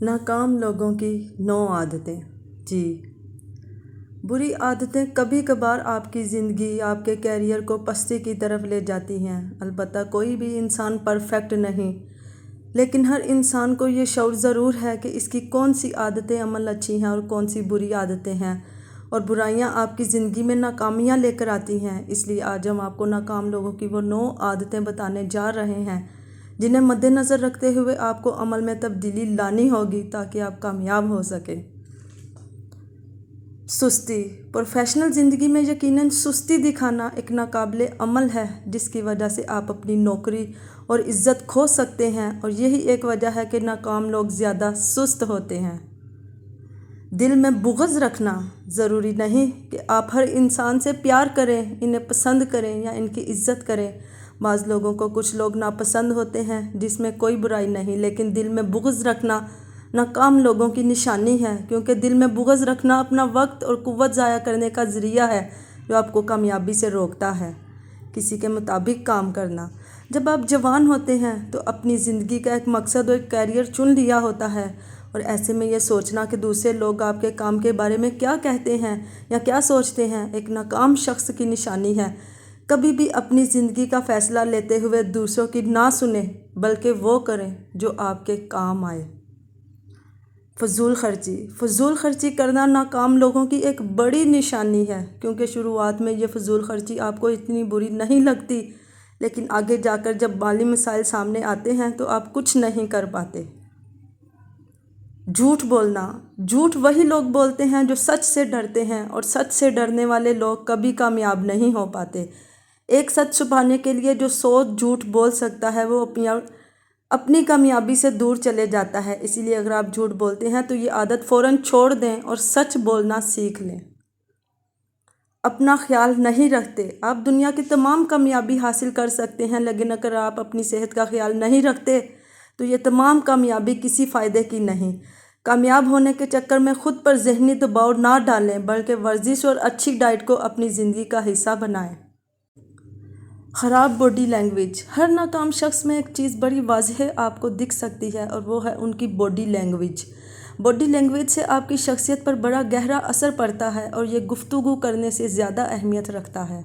ناکام لوگوں کی 9 عادتیں۔ جی، بری عادتیں کبھی کبھار آپ کی زندگی، آپ کے کیریئر کو پستی کی طرف لے جاتی ہیں۔ البتہ کوئی بھی انسان پرفیکٹ نہیں، لیکن ہر انسان کو یہ شعور ضرور ہے کہ اس کی کون سی عادتیں عمل اچھی ہیں اور کون سی بری عادتیں ہیں، اور برائیاں آپ کی زندگی میں ناکامیاں لے کر آتی ہیں۔ اس لیے آج ہم آپ کو ناکام لوگوں کی وہ 9 عادتیں بتانے جا رہے ہیں جنہیں مد نظر رکھتے ہوئے آپ کو عمل میں تبدیلی لانی ہوگی تاکہ آپ کامیاب ہو سکیں۔ سستی۔ پروفیشنل زندگی میں یقیناً سستی دکھانا ایک ناقابل عمل ہے جس کی وجہ سے آپ اپنی نوکری اور عزت کھو سکتے ہیں، اور یہی ایک وجہ ہے کہ ناکام لوگ زیادہ سست ہوتے ہیں۔ دل میں بغض رکھنا۔ ضروری نہیں کہ آپ ہر انسان سے پیار کریں، انہیں پسند کریں یا ان کی عزت کریں۔ بعض لوگوں کو کچھ لوگ ناپسند ہوتے ہیں، جس میں کوئی برائی نہیں، لیکن دل میں بغض رکھنا ناکام لوگوں کی نشانی ہے، کیونکہ دل میں بغض رکھنا اپنا وقت اور قوت ضائع کرنے کا ذریعہ ہے جو آپ کو کامیابی سے روکتا ہے۔ کسی کے مطابق کام کرنا۔ جب آپ جوان ہوتے ہیں تو اپنی زندگی کا ایک مقصد اور ایک کیریئر چن لیا ہوتا ہے، اور ایسے میں یہ سوچنا کہ دوسرے لوگ آپ کے کام کے بارے میں کیا کہتے ہیں یا کیا سوچتے ہیں ایک ناکام شخص کی نشانی ہے۔ کبھی بھی اپنی زندگی کا فیصلہ لیتے ہوئے دوسروں کی نہ سنیں، بلکہ وہ کریں جو آپ کے کام آئے۔ فضول خرچی۔ فضول خرچی کرنا ناکام لوگوں کی ایک بڑی نشانی ہے، کیونکہ شروعات میں یہ فضول خرچی آپ کو اتنی بری نہیں لگتی، لیکن آگے جا کر جب مالی مسائل سامنے آتے ہیں تو آپ کچھ نہیں کر پاتے۔ جھوٹ بولنا۔ جھوٹ وہی لوگ بولتے ہیں جو سچ سے ڈرتے ہیں، اور سچ سے ڈرنے والے لوگ کبھی کامیاب نہیں ہو پاتے۔ ایک سچ چھپانے کے لیے جو 100 جھوٹ بول سکتا ہے وہ اپنی کامیابی سے دور چلے جاتا ہے۔ اسی لیے اگر آپ جھوٹ بولتے ہیں تو یہ عادت فوراً چھوڑ دیں اور سچ بولنا سیکھ لیں۔ اپنا خیال نہیں رکھتے۔ آپ دنیا کی تمام کامیابی حاصل کر سکتے ہیں، لیکن اگر آپ اپنی صحت کا خیال نہیں رکھتے تو یہ تمام کامیابی کسی فائدے کی نہیں۔ کامیاب ہونے کے چکر میں خود پر ذہنی دباؤ نہ ڈالیں، بلکہ ورزش اور اچھی ڈائٹ کو اپنی زندگی کا حصہ بنائیں۔ خراب باڈی لینگویج۔ ہر ناکام شخص میں ایک چیز بڑی واضح آپ کو دکھ سکتی ہے، اور وہ ہے ان کی باڈی لینگویج۔ باڈی لینگویج سے آپ کی شخصیت پر بڑا گہرا اثر پڑتا ہے، اور یہ گفتگو کرنے سے زیادہ اہمیت رکھتا ہے۔